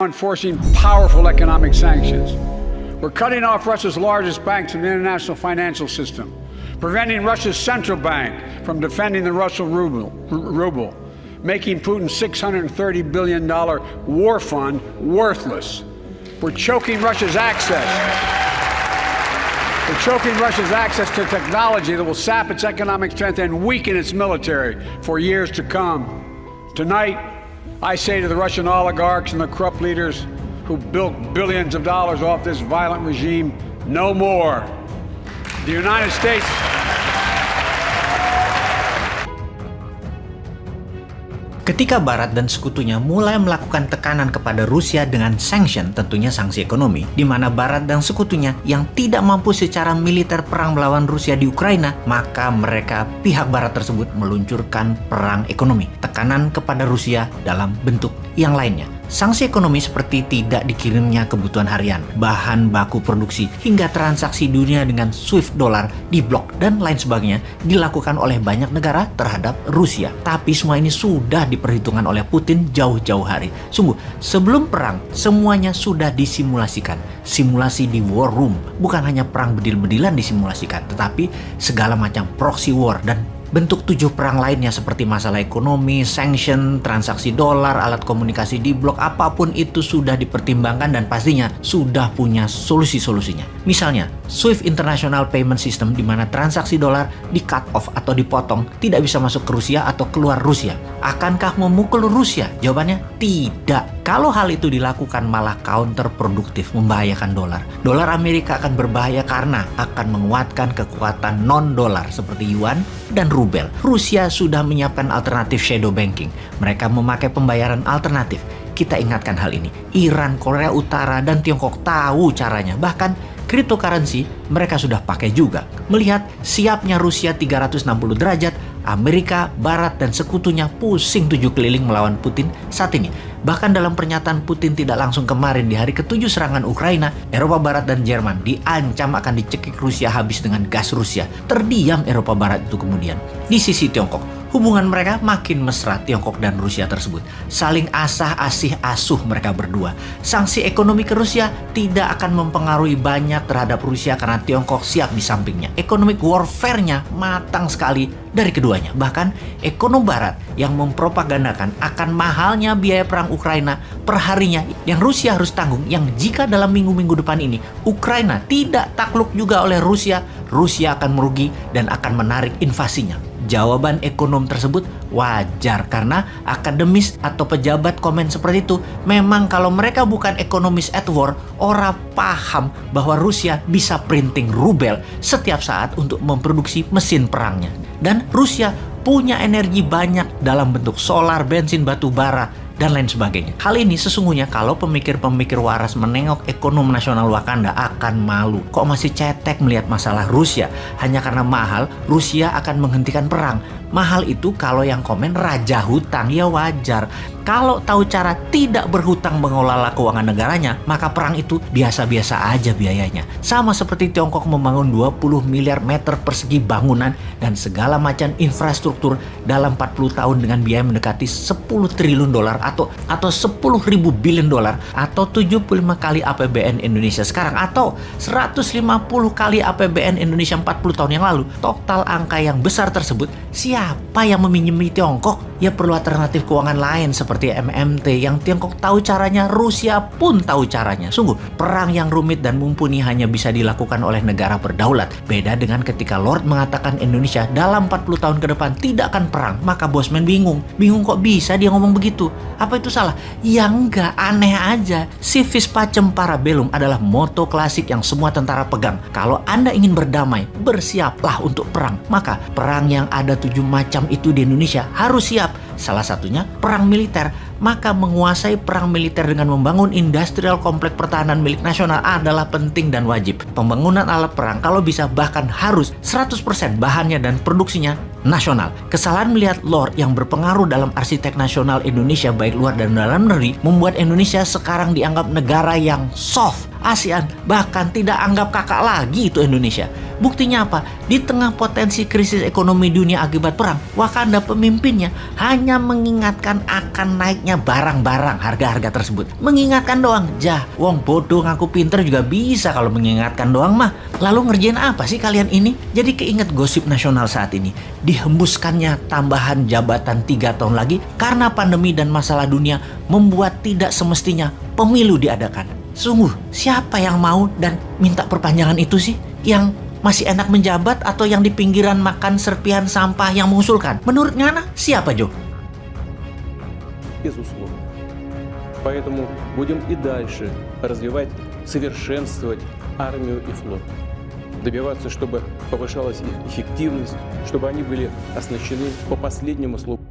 enforcing powerful economic sanctions. We're cutting off Russia's largest banks in the international financial system, preventing Russia's central bank from defending the Russian ruble, making Putin's $630 billion war fund worthless. We're choking Russia's access. We're choking Russia's access to technology that will sap its economic strength and weaken its military for years to come. Tonight, I say to the Russian oligarchs and the corrupt leaders who built billions of dollars off this violent regime, no more. The United States... Ketika Barat dan sekutunya mulai melakukan tekanan kepada Rusia dengan sanction, tentunya sanksi ekonomi, di mana Barat dan sekutunya yang tidak mampu secara militer perang melawan Rusia di Ukraina, maka mereka pihak Barat tersebut meluncurkan perang ekonomi, tekanan kepada Rusia dalam bentuk yang lainnya. Sanksi ekonomi seperti tidak dikirimnya kebutuhan harian, bahan baku produksi, hingga transaksi dunia dengan SWIFT dolar diblok dan lain sebagainya dilakukan oleh banyak negara terhadap Rusia. Tapi semua ini sudah diperhitungkan oleh Putin jauh-jauh hari. Sungguh, sebelum perang semuanya sudah disimulasikan. Simulasi di war room, bukan hanya perang bedil-bedilan disimulasikan, tetapi segala macam proxy war dan bentuk 7 perang lainnya seperti masalah ekonomi, sanction, transaksi dolar, alat komunikasi diblok, apapun itu sudah dipertimbangkan dan pastinya sudah punya solusi-solusinya. Misalnya, SWIFT International Payment System di mana transaksi dolar di cut off atau dipotong, tidak bisa masuk ke Rusia atau keluar Rusia. Akankah memukul Rusia? Jawabannya tidak. Kalau hal itu dilakukan malah counterproduktif, membahayakan dolar. Dolar Amerika akan berbahaya karena akan menguatkan kekuatan non-dolar seperti yuan dan rubel. Rusia sudah menyiapkan alternatif shadow banking. Mereka memakai pembayaran alternatif. Kita ingatkan hal ini. Iran, Korea Utara, dan Tiongkok tahu caranya. Bahkan cryptocurrency mereka sudah pakai juga. Melihat siapnya Rusia 360 derajat, Amerika, Barat, dan sekutunya pusing 7 keliling melawan Putin saat ini. Bahkan dalam pernyataan Putin tidak langsung kemarin di hari ke-7 serangan Ukraina, Eropa Barat dan Jerman diancam akan dicekik Rusia habis dengan gas Rusia. Terdiam Eropa Barat itu kemudian. Di sisi Tiongkok, hubungan mereka makin mesra, Tiongkok dan Rusia tersebut. Saling asah-asih asuh mereka berdua. Sanksi ekonomi ke Rusia tidak akan mempengaruhi banyak terhadap Rusia karena Tiongkok siap di sampingnya. Economic warfare-nya matang sekali dari keduanya. Bahkan ekonom Barat yang mempropagandakan akan mahalnya biaya perang Ukraina per harinya yang Rusia harus tanggung, yang jika dalam minggu-minggu depan ini Ukraina tidak takluk juga oleh Rusia, Rusia akan merugi dan akan menarik invasinya. Jawaban ekonom tersebut wajar karena akademis atau pejabat komen seperti itu. Memang kalau mereka bukan ekonomis at war, orang paham bahwa Rusia bisa printing rubel setiap saat untuk memproduksi mesin perangnya. Dan Rusia punya energi banyak dalam bentuk solar, bensin, batu bara, dan lain sebagainya. Hal ini sesungguhnya kalau pemikir-pemikir waras menengok ekonom nasional Wakanda akan malu. Kok masih cetek melihat masalah Rusia? Hanya karena mahal, Rusia akan menghentikan perang. Mahal itu kalau yang komen raja hutang, ya wajar. Kalau tahu cara tidak berhutang mengelola keuangan negaranya, maka perang itu biasa-biasa aja biayanya. Sama seperti Tiongkok membangun 20 miliar meter persegi bangunan dan segala macam infrastruktur dalam 40 tahun dengan biaya mendekati 10 triliun dolar atau 10.000 billion dolar atau 75 kali APBN Indonesia sekarang atau 150 kali APBN Indonesia 40 tahun yang lalu. Total angka yang besar tersebut, siapa yang meminjami Tiongkok? Ya perlu alternatif keuangan lain seperti MMT yang Tiongkok tahu caranya, Rusia pun tahu caranya. Sungguh, perang yang rumit dan mumpuni hanya bisa dilakukan oleh negara berdaulat. Beda dengan ketika Lord mengatakan Indonesia dalam 40 tahun ke depan tidak akan perang, maka Bosman bingung. Bingung kok bisa dia ngomong begitu? Apa itu salah? Ya enggak, aneh aja. Civis pacem para bellum adalah moto klasik yang semua tentara pegang. Kalau Anda ingin berdamai, bersiaplah untuk perang. Maka perang yang ada 7 macam itu di Indonesia harus siap. Salah satunya perang militer. Maka menguasai perang militer dengan membangun industrial kompleks pertahanan milik nasional adalah penting dan wajib. Pembangunan alat perang kalau bisa bahkan harus 100% bahannya dan produksinya nasional. Kesalahan melihat Lord yang berpengaruh dalam arsitek nasional Indonesia baik luar dan dalam negeri membuat Indonesia sekarang dianggap negara yang soft ASEAN, bahkan tidak anggap kakak lagi itu Indonesia. Buktinya apa? Di tengah potensi krisis ekonomi dunia akibat perang, Wakanda pemimpinnya hanya mengingatkan akan naiknya barang-barang harga-harga tersebut. Mengingatkan doang, wong bodoh ngaku pinter juga bisa kalau mengingatkan doang mah. Lalu ngerjain apa sih kalian ini? Jadi keinget gosip nasional saat ini. Dihembuskannya tambahan jabatan 3 tahun lagi karena pandemi dan masalah dunia membuat tidak semestinya pemilu diadakan. Sungguh, siapa yang mau dan minta perpanjangan itu sih? Yang masih enak menjabat atau yang di pinggiran makan serpihan sampah yang mengusulkan? Menurut Ngana, siapa Jo? Безусловно. Поэтому будем и дальше развивать, совершенствовать армию и флот. Добиваться, чтобы повышалась их эффективность, чтобы они были оснащены по последнему слову.